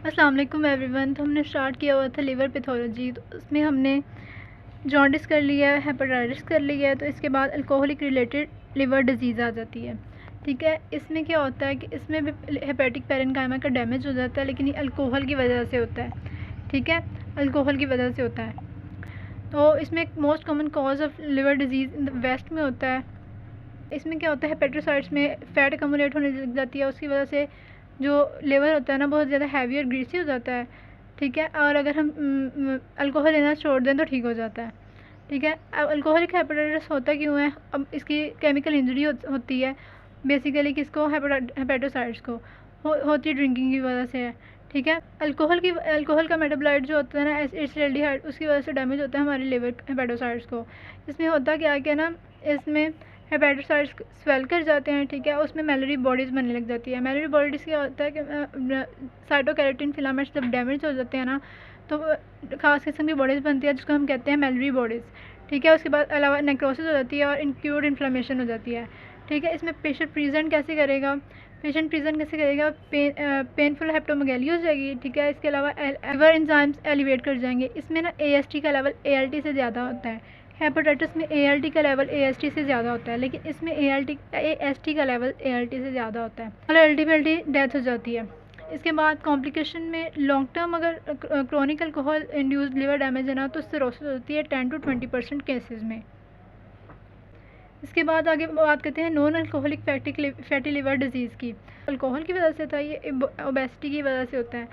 अस्सलाम वालेकुम एवरीवन। तो हमने स्टार्ट किया हुआ था लिवर पैथोलॉजी, तो उसमें हमने जॉन्डिस कर लिया है, हेपेटाइटिस कर लिया है, तो इसके बाद अल्कोहलिक रिलेटेड लिवर डिजीज़ आ जाती है। ठीक है, इसमें क्या होता है कि इसमें भी हेपेटिक पेरेन्काइमा का डैमेज हो जाता है, लेकिन ये अल्कोहल की वजह से होता है। ठीक है, अल्कोहल की वजह से होता है। तो इसमें most common cause of liver disease in the west में होता है। इसमें क्या होता है, हेपेटोसाइट्स में फ़ैट अकमुलेट होने लग जाती है, उसकी वजह से जो लिवर होता है ना बहुत ज़्यादा हैवी और ग्रीसी हो जाता है। ठीक है, और अगर हम अल्कोहल लेना छोड़ दें तो ठीक हो जाता है। ठीक है, अब अल्कोहलिक हेपेटाइटिस होता क्यों है? अब इसकी केमिकल इंजरी होती है बेसिकली किसको, हेपेटोसाइट्स को होती है ड्रिंकिंग की वजह से है। ठीक है, अल्कोहल का मेटाबोलाइट जो होता है ना एसिटाल्डिहाइड, उसकी वजह से डैमेज होता है हमारे लिवर हेपेटोसाइट्स को। इसमें होता क्या है कि ना, इसमें हेपेटोसाइट्स स्वेल कर जाते हैं। ठीक है, उसमें मैलरी बॉडीज़ बनने लग जाती है। मैलरी बॉडीज़ क्या होता है कि साइटोकैरोटीन फिलामेंट्स जब डैमेज हो जाते हैं ना, तो ख़ास किस्म की बॉडीज़ बनती है जिसको हम कहते हैं मैलरी बॉडीज़। ठीक है, उसके बाद अलावा नेक्रोसिस हो जाती है और इंक्यूर्ड इन्फ्लेमेशन हो जाती है। ठीक है, इसमें पेशेंट प्रेजेंट कैसे करेगा, पेनफुल हेप्टोमेगैली हो जाएगी। ठीक है, इसके अलावा लिवर एंजाइम्स एलिवेट कर जाएंगे। इसमें ना AST का लेवल ALT से ज़्यादा होता है। हेपेटाइटिस में ALT का लेवल AST से ज़्यादा होता है, लेकिन इसमें AST का लेवल ALT से ज़्यादा होता है और अल्टीमेटली डेथ हो जाती है। इसके बाद कॉम्प्लिकेशन में लॉन्ग टर्म अगर chronic alcohol induced liver damage है ना, तो सिरोसिस होती है 10 to 20% केसेस में। इसके बाद आगे बात करते हैं non alcoholic fatty liver disease की। अल्कोहल की वजह से होता है, ये ओबेसिटी की वजह से होता है।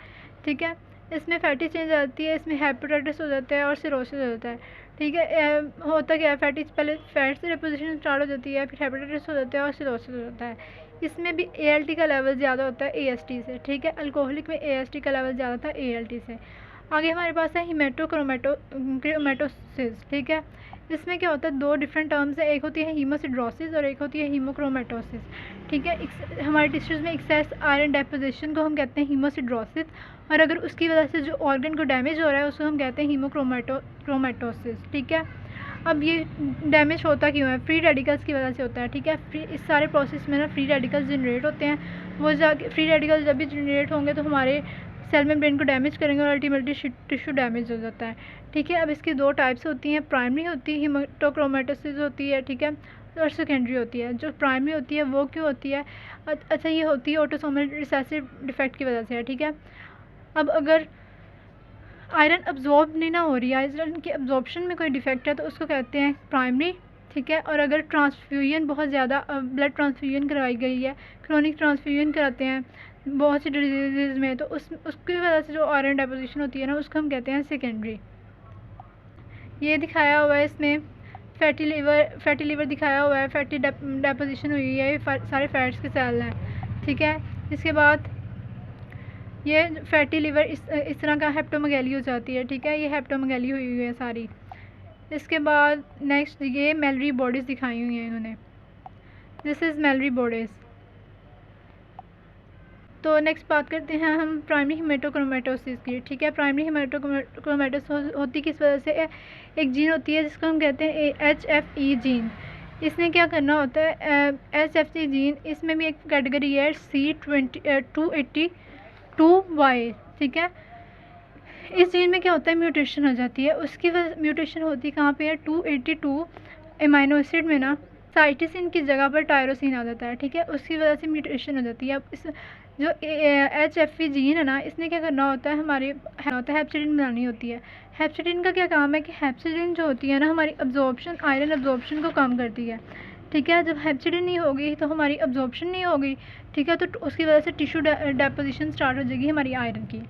ठीक है, इसमें फैटी चेंज आती है, इसमें हेपेटाइटिस हो जाता है और सिरोसिस हो जाता है। ठीक है, होता क्या है, फैटी पहले फैट से डिपोजिशन स्टार्ट हो जाती है, फिर हेपेटाइटिस हो जाता है और सिरोसिस हो जाता है। इसमें भी ALT का लेवल ज़्यादा होता है AST से। ठीक है, अल्कोहलिक में AST का लेवल ज़्यादा था ALT से। आगे हमारे पास है क्रोमेटोसिस। ठीक है, इसमें क्या होता है, दो डिफरेंट टर्म्स है, एक होती है हीमोसिड्रोसिस और एक होती है हीमोक्रोमेटोसिस। ठीक है, हमारे टिश्यूज़ में एक्सेस आयरन डेपोजिशन को हम कहते हैं हीमोसिड्रोसिस, और अगर उसकी वजह से जो ऑर्गन को डैमेज हो रहा है उसको हम कहते हैं हीमोक्रोमेटोसिस। ठीक है, अब ये डैमेज होता क्यों है? फ्री रेडिकल्स की वजह से होता है। ठीक है, इस सारे प्रोसेस में ना फ्री रेडिकल्स जनरेट होते हैं। वो जाके फ्री रेडिकल्स जब भी जनरेट होंगे तो हमारे सेल मेम्ब्रेन को डैमेज करेंगे और अल्टीमेटली टिश्यू डैमेज हो जाता है। ठीक है, अब इसकी दो टाइप्स होती हैं, प्राइमरी होती है हीमेटोक्रोमेटोसिस होती है। ठीक है, और सेकेंडरी होती है। जो प्राइमरी होती है वो क्यों होती है? अच्छा, ये होती है ऑटोसोमल रिसेसिव डिफेक्ट की वजह से है। ठीक है, अब अगर आयरन अब्जॉर्ब नहीं ना हो रही है, आयरन की अब्जॉर्प्शन में कोई डिफेक्ट है, तो उसको कहते हैं प्राइमरी। ठीक है, और अगर ट्रांसफ्यूजन बहुत ज़्यादा ब्लड ट्रांसफ्यूजन करवाई गई है, क्रोनिक ट्रांसफ्यूजन कराते हैं बहुत सी डिजीज़ में, तो उसकी वजह से जो आयरन डेपोजिशन होती है ना, उसको हम कहते हैं सेकेंडरी। ये दिखाया हुआ है इसमें फैटी लिवर दिखाया हुआ है, फैटी डेपोजिशन हुई है, ये सारे फैट्स के सेल हैं। ठीक है, इसके बाद ये फैटी लिवर इस तरह का हेप्टोमेगैली हो जाती है। ठीक है, ये हेप्टोमेगैली हुई हुई है सारी। इसके बाद नेक्स्ट ये मैलरी बॉडीज़ दिखाई हुई हैं इन्होंने, दिस इज़ मैलरी बॉडीज़। तो नेक्स्ट बात करते हैं हम प्राइमरी हीमेटोक्रोमेटोसिस की। ठीक है, प्राइमरी हीमेटोक्रोमेटोसिस होती किस वजह से? एक जीन होती है जिसको हम कहते हैं HFE जीन। इसने क्या करना होता है, HFE जीन, इसमें भी एक कैटेगरी है C282Y। ठीक है, इस जीन में क्या होता है, म्यूटेशन हो जाती है। उसकी वजह म्यूटेशन होती है कहाँ पे है, 282 एमाइनो एसिड में ना, साइटिसिन की जगह पर टायरोसिन आ जाता है। ठीक है, उसकी वजह से म्यूटेशन हो जाती है। अब इस जो HFE जीन है ना, इसने क्या करना होता है, हमारे होता है हेप्सिडिन बनानी होती है। हेप्सिडिन का क्या काम है कि हेप्सिडिन जो होती है ना, हमारी अब्जॉर्प्शन, आयरन अब्जॉर्प्शन को कम करती है। ठीक है, जब हेप्सिडिन नहीं होगी तो हमारी अब्जॉर्प्शन नहीं होगी। ठीक है, तो उसकी वजह से टिश्यू डेपोजिशन स्टार्ट हो जाएगी हमारी आयरन की।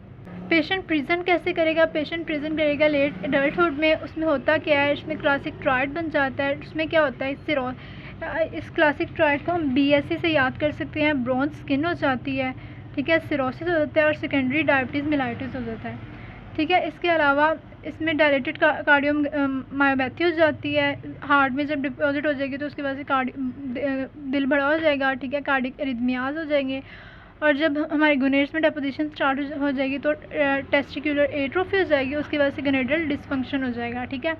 पेशेंट प्रेजेंट कैसे करेगा? पेशेंट प्रेजेंट करेगा लेट एडल्टहुड में। उसमें होता क्या है, इसमें क्लासिक ट्रायड बन जाता है। उसमें क्या होता है, इस क्लासिक ट्रायड को हम BSc से याद कर सकते हैं। ब्रॉन्ज स्किन हो जाती है। ठीक है, सिरोसिस हो जाता है और सेकेंडरी डायबिटीज़ मिलाइटिस हो जाता है। ठीक है, इसके अलावा इसमें डायलेटेड कार्डियो मायोपैथी हो जाती है। हार्ट में जब डिपॉजिट हो जाएगी तो उसकी वजह से दिल बड़ा हो जाएगा। ठीक है, कार्डिक एरिथमियाज हो जाएंगे, और जब हमारे गुनेड्स में डेपोजिशन स्टार्ट हो जाएगी तो टेस्टिकुलर एट्रोफी हो जाएगी, उसकी वजह से गनेडल डिसफंक्शन हो जाएगा। ठीक है,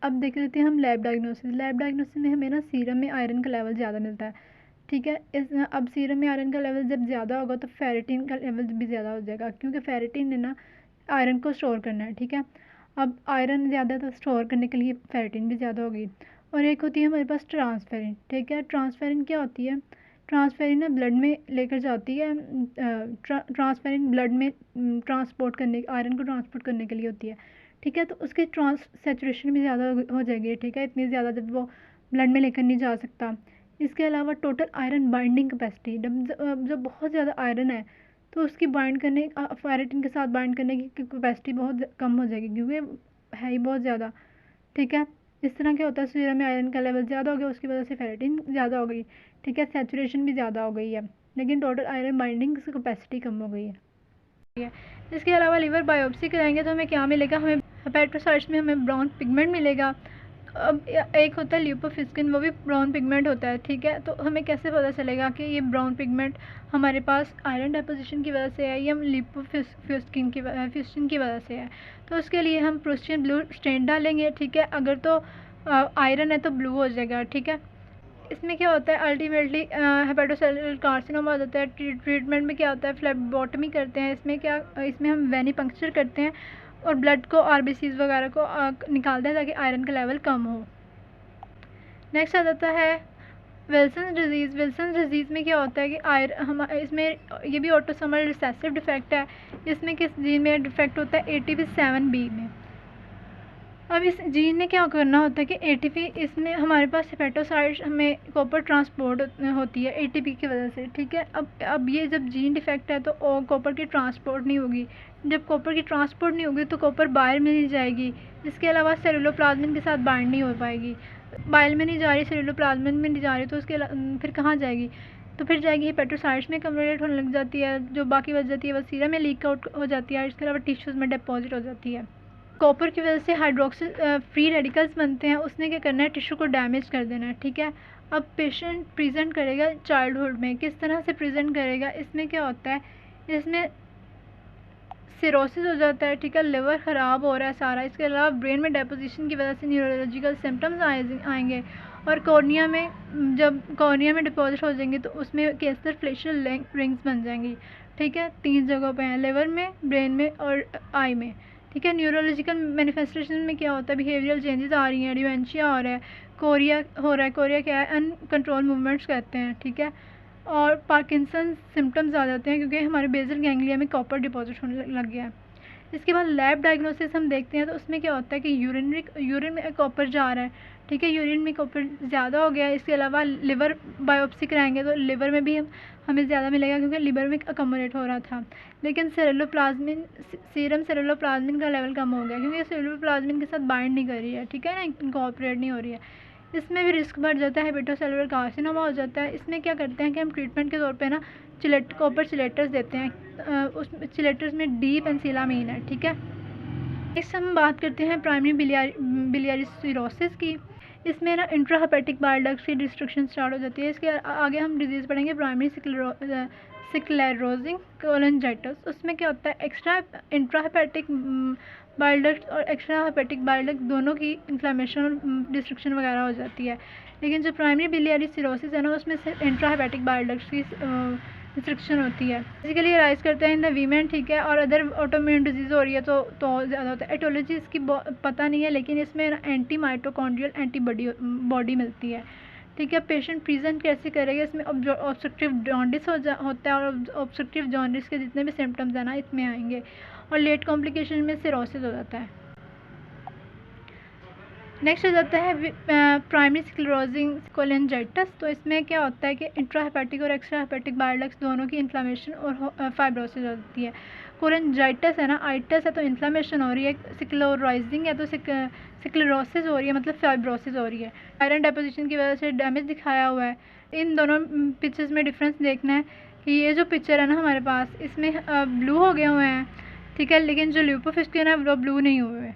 अब देख लेते हैं हम लैब डायग्नोसिस में हमें ना सीरम में आयरन का लेवल ज़्यादा मिलता है। ठीक है। अब सीरम में आयरन का लेवल जब ज़्यादा होगा तो फेरेटिन का लेवल भी ज़्यादा हो जाएगा, क्योंकि फेरेटिन ने ना आयरन को स्टोर करना है। ठीक है, अब आयरन ज़्यादा तो स्टोर करने के लिए फेरेटिन भी ज़्यादा होगी। और एक होती है हमारे पास ट्रांसफेरिन। ठीक है, ट्रांसफेरिन क्या होती है? ट्रांसफेरिन ना ब्लड में लेकर जाती है। ट्रांसफेरिन ब्लड में ट्रांसपोर्ट करने, आयरन को ट्रांसपोर्ट करने के लिए होती है। ठीक है, तो उसकी सेचुरेशन भी ज़्यादा हो जाएगी। ठीक है, इतनी ज़्यादा जब वो ब्लड में लेकर नहीं जा सकता। इसके अलावा टोटल आयरन बाइंडिंग कैपेसिटी, जब बहुत ज़्यादा आयरन है तो उसकी बाइंड करने, फेरेटिन के साथ बाइंड करने की कैपेसिटी बहुत कम हो जाएगी, क्योंकि है ही बहुत ज़्यादा। ठीक है, इस तरह क्या होता है, सीरम में आयरन का लेवल ज़्यादा हो गया, उसकी वजह से फेरेटिन ज़्यादा हो गई। ठीक है, सैचुरेशन भी ज़्यादा हो गई है, लेकिन टोटल आयरन बाइंडिंग की कैपेसिटी कम हो गई है। इसके अलावा लिवर बायोप्सी कराएंगे तो हमें क्या मिलेगा? हमें हेपेटोसाइट्स में हमें ब्राउन पिगमेंट मिलेगा। अब एक होता है ल्यूकोफिस्किन, वो भी ब्राउन पिगमेंट होता है। ठीक है, तो हमें कैसे पता चलेगा कि ये ब्राउन पिगमेंट हमारे पास आयरन डेपोजिशन की वजह से है या ल्यूकोफिस्किन की वजह से है? तो उसके लिए हम प्रोस्टियन ब्लू स्टेन डालेंगे। ठीक है, अगर तो आयरन है तो ब्लू हो जाएगा। ठीक है, इसमें क्या होता है, अल्टीमेटली हेपेटोसेलुलर कार्सिनोमा हो जाता है। ट्रीटमेंट में क्या होता है, फ्लेबोटमी करते हैं। इसमें हम वेनिपंक्चर करते हैं और ब्लड को, आरबीसीज वगैरह को निकालते हैं ताकि आयरन का लेवल कम हो। नेक्स्ट आ जाता है विल्सन डिजीज़। विल्सन डिजीज़ में क्या होता है कि इसमें ये भी ऑटोसोमल रिसेसिव डिफेक्ट है। इसमें किस जीन में डिफेक्ट होता है? ATP7B में। अब इस जीन में क्या करना होता है कि एटीपी, इसमें हमारे पास हेपेटोसाइट्स हमें कॉपर ट्रांसपोर्ट होती है एटीपी की वजह से। ठीक है, अब ये जब जीन डिफेक्ट है तो कॉपर की ट्रांसपोर्ट नहीं होगी। जब कॉपर की ट्रांसपोर्ट नहीं होगी तो कॉपर बाइल में नहीं जाएगी। इसके अलावा सेलुलोप्लाज्मिन के साथ बाइंड नहीं हो पाएगी। बाइल में नहीं जा रही, सेलुलोप्लाज्मिन में नहीं जा रही, तो उसके फिर कहाँ जाएगी? तो फिर जाएगी हेपेटोसाइट्स में कम्युलेट होने लग जाती है। जो बाकी बच जाती है वो सीरम में लीक आउट हो जाती है। इसके अलावा टिश्यूज़ में डिपॉजिट हो जाती है। कॉपर की वजह से हाइड्रोक्सिल फ्री रेडिकल्स बनते हैं। उसने क्या करना है, टिश्यू को डैमेज कर देना है। ठीक है, अब पेशेंट प्रेजेंट करेगा चाइल्डहुड में, किस तरह से प्रेजेंट करेगा? इसमें क्या होता है, इसमें सिरोसिस हो जाता है। ठीक है, लिवर ख़राब हो रहा है सारा। इसके अलावा ब्रेन में डेपोजिशन की वजह से न्यूरोलॉजिकल सिम्टम्स आएंगे। और कॉर्निया में, जब कॉर्निया में डिपॉजिट हो जाएंगे तो उसमें केसर फेशियल रिंग्स बन जाएंगी। ठीक है, 3 जगहों पे हैं, लिवर में, ब्रेन में और आई में। ठीक है, न्यूरोलॉजिकल मैनिफेस्टेशन में क्या होता है, बिहेवियरल चेंजेस आ रही हैं, डिमेंशिया हो रहा है, कोरिया हो रहा है। कोरिया क्या है? अनकंट्रोल मूवमेंट्स कहते हैं। ठीक है, और पार्किंसन सिम्टम्स आ जाते हैं क्योंकि हमारे बेसल गैंग्लिया में कॉपर डिपॉजिट होने लग गया है। इसके बाद लैब डायग्नोसिस हम देखते हैं तो उसमें क्या होता है कि यूरिन में कॉपर जा रहा है। ठीक है, यूरिन में कॉपर ज़्यादा हो गया है। इसके अलावा लिवर बायोप्सी कराएंगे तो लिवर में भी हमें ज़्यादा मिलेगा क्योंकि लिवर में अकम्युलेट हो रहा था। लेकिन सीरम सेलुलोप्लाज्मिन का लेवल कम हो गया क्योंकि सेलुलोप्लाज्मिन के साथ बाइंड नहीं कर रही है। ठीक है ना, इनकॉर्पोरेट नहीं हो रही है। इसमें भी रिस्क बढ़ जाता है, हेपेटोसेलुलर कार्सिनोमा हो जाता है। इसमें क्या करते हैं कि हम ट्रीटमेंट के तौर पे ना कॉपर चिलेटर्स देते हैं। उस चिलेटर्स में डी पेंसिलामीन है। ठीक है, नेक्स्ट हम बात करते हैं प्राइमरी बिलियरी सिरोसिस की। इसमें ना इंट्राहेपेटिक बाइल डक्ट्स की डिस्ट्रक्शन स्टार्ट हो जाती है। इसके आगे हम डिजीज़ पढ़ेंगे प्राइमरी स्क्लेरोसिंग कोलोंजाइटिस। उसमें क्या होता है, एक्स्ट्रा इंट्राहेपेटिक बाइल डक्ट और एक्स्ट्रा हेपेटिक बाइल डक्ट दोनों की इन्फ्लेमेशन और डिस्ट्रक्शन वगैरह हो जाती है। लेकिन जो प्राइमरी बिलियरी सिरोसिस है ना, उसमें सिर्फ इंट्राहेपेटिक बाइल डक्ट्स की डिस्ट्रक्शन होती है। बेसिकली राइज करते हैं इन द वीमेन। ठीक है, और अदर ऑटोइम्यून डिजीज़ हो रही है तो ज़्यादा होता है। एटोलॉजी इसकी पता नहीं है, लेकिन इसमें एंटी माइटोकॉन्ड्रियल एंटीबॉडी मिलती है। ठीक है, पेशेंट प्रेजेंट कैसे करेगा? इसमें ऑब्स्ट्रक्टिव जॉन्डिस होता है और ऑब्स्ट्रक्टिव जॉन्डिस के जितने भी सिम्टम्स हैं ना इसमें आएंगे। और लेट कॉम्प्लिकेशन में सिरोसिस हो जाता है। नेक्स्ट हो जाता है प्राइमरी स्क्लेरोसिंग कोलोंजाइटिस। तो इसमें क्या होता है कि इंट्राहेपेटिक और एक्स्ट्रा हेपेटिक बाइल डक्ट्स दोनों की इन्फ्लेमेशन और फाइब्रोसिस होती है। कोलोंजाइटिस है ना, आइटिस है तो इन्फ्लेमेशन हो रही है, स्क्लेरोसिंग है तो स्क्लेरोसिस हो रही है, मतलब फाइब्रोसिस हो रही है। आयरन डेपोजिशन की वजह से डैमेज दिखाया हुआ है। इन दोनों पिक्चर्स में डिफरेंस देखना है कि ये जो पिक्चर है ना हमारे पास, इसमें ब्लू हो गए हुए हैं। ठीक है, लेकिन जो ल्यूकोफिस्किन है वो ब्लू नहीं हुए हुए।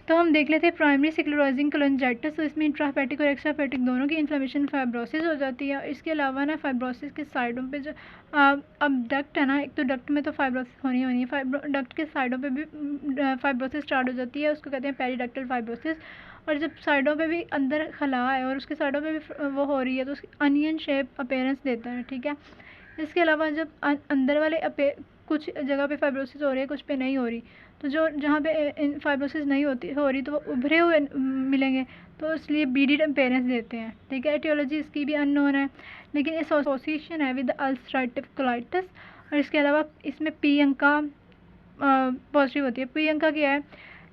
तो हम देख लेते हैं प्राइमरी स्क्लेरोसिंग कोलोंजाइटिस। तो इसमें इंट्राहेपेटिक और एक्स्ट्राहेपेटिक दोनों की इन्फ्लेमेशन फाइब्रोसिस हो जाती है। इसके अलावा ना फाइब्रोसिस के साइडों पे जो अब डक्ट है ना, एक तो डक्ट में तो फाइब्रोसिस होनी है, डक्ट के साइडों पे भी फाइब्रोसिस स्टार्ट हो जाती है, उसको कहते हैं पेरीडक्टल फाइब्रोसिस। और जब साइडों पे भी अंदर खला है और उसके साइडों पे भी वो हो रही है तो उसकी अनियन शेप अपीयरेंस देता है, ठीक है। इसके अलावा जब अंदर वाले कुछ जगह पे फाइब्रोसिस हो रही है, कुछ पे नहीं हो रही, तो जो जहाँ पे फाइब्रोसिस नहीं हो रही तो वो उभरे हुए मिलेंगे, तो इसलिए बीडीड अपीयरेंस देते हैं, ठीक है। एटियोलॉजी इसकी भी अननोन है, लेकिन एसोसिएशन है विद अल्सरेटिव कोलाइटिस। और इसके अलावा इसमें पी अंक का पॉजिटिव होती है। पी अंक का क्या है,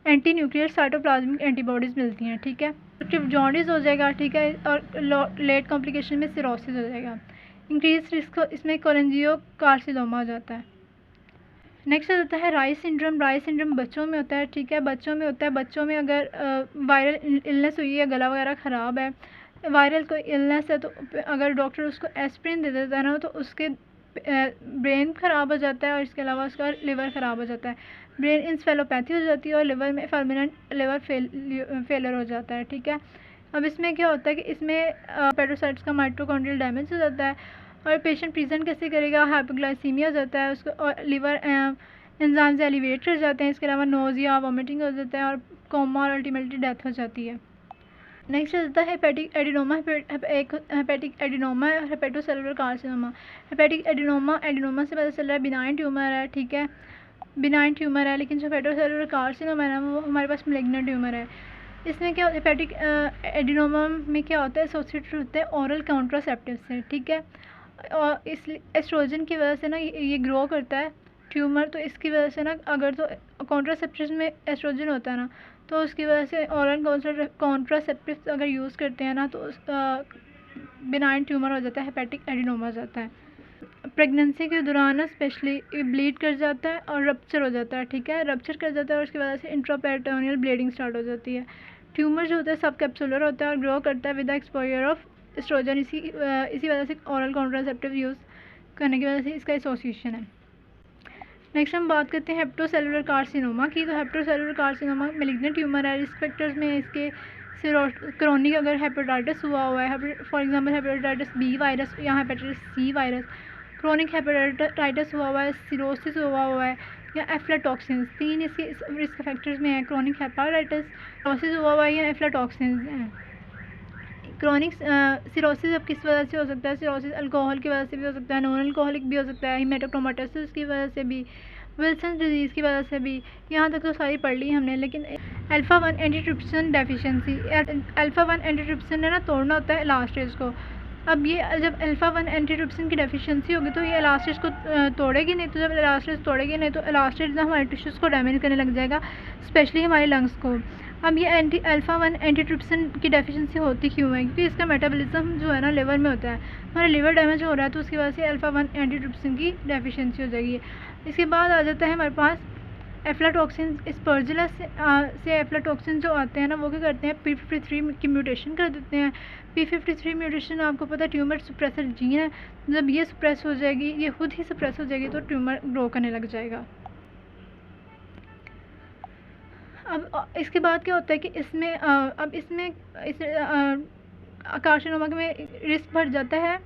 एंटी न्यूक्लियर साइटोप्लाज्मिक एंटीबॉडीज़ मिलती हैं, ठीक है। जॉन्डिस हो जाएगा, ठीक है, और लेट कॉम्प्लिकेशन में सिरोसिस हो जाएगा। इंक्रीज रिस्क इसमें कोलेंजियो कार्सिनोमा हो जाता है। नेक्स्ट आ जाता है राइस सिंड्रोम। राइस सिंड्रोम बच्चों में होता है, ठीक है, बच्चों में होता है। बच्चों में अगर वायरल इलनेस हुई है, गला वगैरह ख़राब है, वायरल कोई इलनेस है, तो अगर डॉक्टर उसको एस्प्रिन दे देता है ना, तो उसके ब्रेन ख़राब हो जाता है और इसके अलावा उसका लिवर ख़राब हो जाता है। ब्रेन इंसेफेलोपैथी हो जाती है और लिवर में परमानेंट लिवर फेलियर हो जाता है, ठीक है। अब इसमें क्या होता है कि इसमें पेट्रोसाइट्स का माइटोकॉन्ड्रियल डैमेज हो जाता है और पेशेंट प्रेजेंट कैसे करेगा, हाइपोग्लाइसीमिया हो जाता है उसको, और लिवर एंजाइम से एलिवेट कर जाते हैं। इसके अलावा नोजिया, वॉमिटिंग हो जाता है और कोमा और अल्टीमेटली डेथ हो जाती है। नेक्स्ट होता है हेपेटिक एडिनोमा। एक हेपेटिक एडिनोमा है, हेपेटोसेलुलर कार्सिनोमा। हेपेटिक एडिनोमा से पता चल रहा है बिनाइन ट्यूमर है, ठीक है, बिनाइन ट्यूमर है, लेकिन जो हेपेटोसेलुलर कार्सिनोमा है ना, वो हमारे पास मैलिग्नेंट ट्यूमर है। इसमें क्या हेपेटिक एडिनोमा में क्या होता है, एसोसिएटेड होता है ओरल कॉन्ट्रासेप्टिव से, ठीक है। और इस एस्ट्रोजन की वजह से ना ये ग्रो करता है ट्यूमर, तो इसकी वजह से ना अगर तो कॉन्ट्रासेप्टिव में एस्ट्रोजन होता है ना, तो उसकी वजह से ओरल कॉन्ट्रासेप्टिव अगर यूज़ करते हैं ना, तो बिनाइन ट्यूमर हो जाता है, हेपेटिक एडिनोमा हो जाता है। प्रेगनेंसी के दौरान ना स्पेशली ब्लीड कर जाता है और रप्चर हो जाता है, ठीक है, रप्चर कर जाता है और उसकी वजह से इंट्रापेरिटोनियल ब्लीडिंग स्टार्ट हो जाती है। ट्यूमर जो होता है सब कैप्सुलर होता है और ग्रो करता है with the exposure of oestrogen. इसी वजह से ओरल कॉन्ट्रासेप्टिव यूज़ करने की वजह से इसका एसोसिएशन है। नेक्स्ट हम बात करते हैं हेपेटोसेलुलर कार्सिनोमा की। तो हेपेटोसेलुलर कार्सिनोमा मैलिग्नेंट ट्यूमर है। रिस्क फैक्टर्स में इसके क्रोनिक अगर हेपेटाइटिस हुआ है, for example hepatitis B virus या hepatitis C virus, chronic hepatitis हुआ है, सिरोसिस हुआ है या एफ्लाटॉक्सिन, 3 इसके रिस्क फैक्टर्स में है। क्रोनिक हेपेटाइटिस, सिरोसिस हुआ है या एफ्लाटॉक्सिन है। क्रोनिक सिरोसिस अब किस वजह से हो सकता है, सिरोसिस अल्कोहल की वजह से भी हो सकता है, नॉन अल्कोहलिक भी हो सकता है, हीमेटोक्रोमाटोसिस की वजह से भी, विल्सन डिजीज़ की वजह से भी। यहाँ तक तो सारी पढ़ ली हमने। लेकिन alpha 1 antitrypsin deficiency, alpha 1 antitrypsin है ना, तोड़ना होता है इलास्टेज को। अब ये जब अल्फ़ा 1 एंटीट्रिप्सिन की डेफिशिएंसी होगी तो ये इलास्टेज को तोड़ेगी नहीं, तो जब इलास्टेज तोड़ेगी नहीं तो इलास्टेज हमारे टिश्यूज़ को डैमेज करने लग जाएगा, स्पेशली हमारे लंग्स को। अब ये अल्फ़ा 1 एंटीट्रिप्सिन की डेफिशिएंसी होती क्यों है, क्योंकि इसका मेटाबॉलिज्म जो है ना लिवर में होता है, हमारा लिवर डैमेज हो रहा है, तो उसकी वजह से अल्फ़ा 1 एंटीट्रिप्सिन की डेफिशिएंसी हो जाएगी। इसके बाद आ जाता है हमारे पास एफ्लाटॉक्सिन। स्पर्जिलस से एफ्लाटॉक्सिन जो आते हैं ना, वो क्या करते हैं, P53 की म्यूटेशन कर देते हैं। P53 म्यूटेशन आपको पता है ट्यूमर सप्रेसर जीन है, जब ये सप्रेस हो जाएगी, ये खुद ही सप्रेस हो जाएगी, तो ट्यूमर ग्रो करने लग जाएगा। अब इसके बाद क्या होता है कि इसमें अब इसमें इस कार्सिनोमा में रिस्क बढ़ जाता है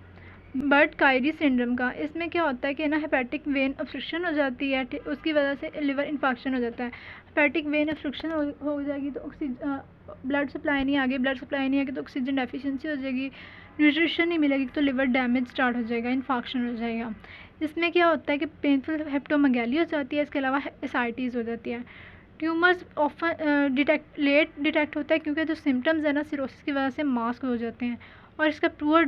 बर्ट-कायरी सिंड्रोम का। इसमें क्या होता है कि ना हेपेटिक वेन ऑब्स्ट्रक्शन हो जाती है, उसकी वजह से लिवर इन्फेक्शन हो जाता है। हेपेटिक वेन ऑब्स्ट्रक्शन हो जाएगी तो ब्लड सप्लाई नहीं आएगी, ब्लड सप्लाई नहीं आएगी तो ऑक्सीजन डेफिशिएंसी हो जाएगी, न्यूट्रिशन नहीं मिलेगी तो लिवर डैमेज स्टार्ट हो जाएगा, इन्फेक्शन हो जाएगा। इसमें क्या होता है कि पेनफुल हेप्टोमेगाली हो जाती है, इसके अलावा एसाइटिस हो जाती है। ट्यूमर्स ऑफन लेट डिटेक्ट होता है क्योंकि जो सिम्टम्स है ना सिरोसिस की वजह से मास्क हो जाते हैं और इसका पुअर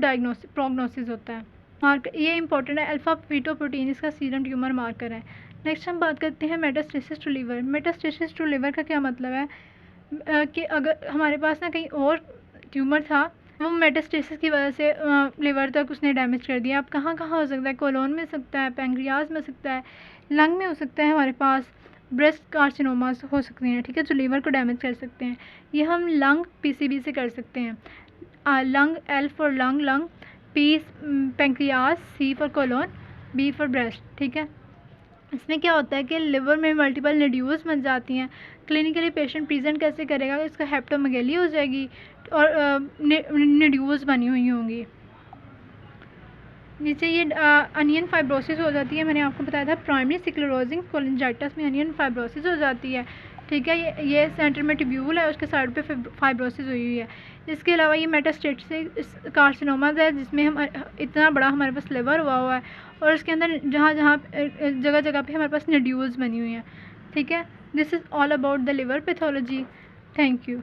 प्रोग्नोसिस होता है। मार्कर ये इंपॉर्टेंट है, अल्फा फीटोप्रोटीन इसका सीरम ट्यूमर मार्कर है। नेक्स्ट हम बात करते हैं metastasis to liver. Metastasis to liver का क्या मतलब है कि अगर हमारे पास ना कहीं और ट्यूमर था, वो मेटास्टेसिस की वजह से लिवर तक उसने डैमेज कर दिया। अब कहाँ कहाँ हो सकता है, कोलोन में हो सकता है, पैंक्रियाज में हो सकता है, लंग में हो सकता है, हमारे पास ब्रेस्ट कार्सिनोमास हो सकते हैं, ठीक है, जो लीवर को डैमेज कर सकते हैं। ये हम लंग पीसीबी से कर सकते हैं। Lung, L for lung, P pancreas, C for colon, B for breast, ठीक है। इसमें क्या होता है कि लिवर में मल्टीपल नोड्यूल्स बन जाती हैं। क्लिनिकली पेशेंट प्रेजेंट कैसे करेगा, इसका हेप्टोमेगाली हो जाएगी और नोड्यूल्स बनी हुई होंगी। नीचे ये अनियन फाइब्रोसिस हो जाती है, मैंने आपको बताया था प्राइमरी स्क्लेरोसिंग कोलिंजाइटिस में अनियन फाइब्रोसिस हो जाती है। ठीक है। ये सेंटर में ट्यूब्यूल है, उसके साइड पे फाइब्रोसिस हुई हुई है। इसके अलावा ये मेटास्टेटिक कार्सिनोमाज है जिसमें हम इतना बड़ा हमारे पास लिवर हुआ है और उसके अंदर जगह जगह पे हमारे पास नड्यूल्स बनी हुई हैं। ठीक है। This is all about the liver pathology. Thank you.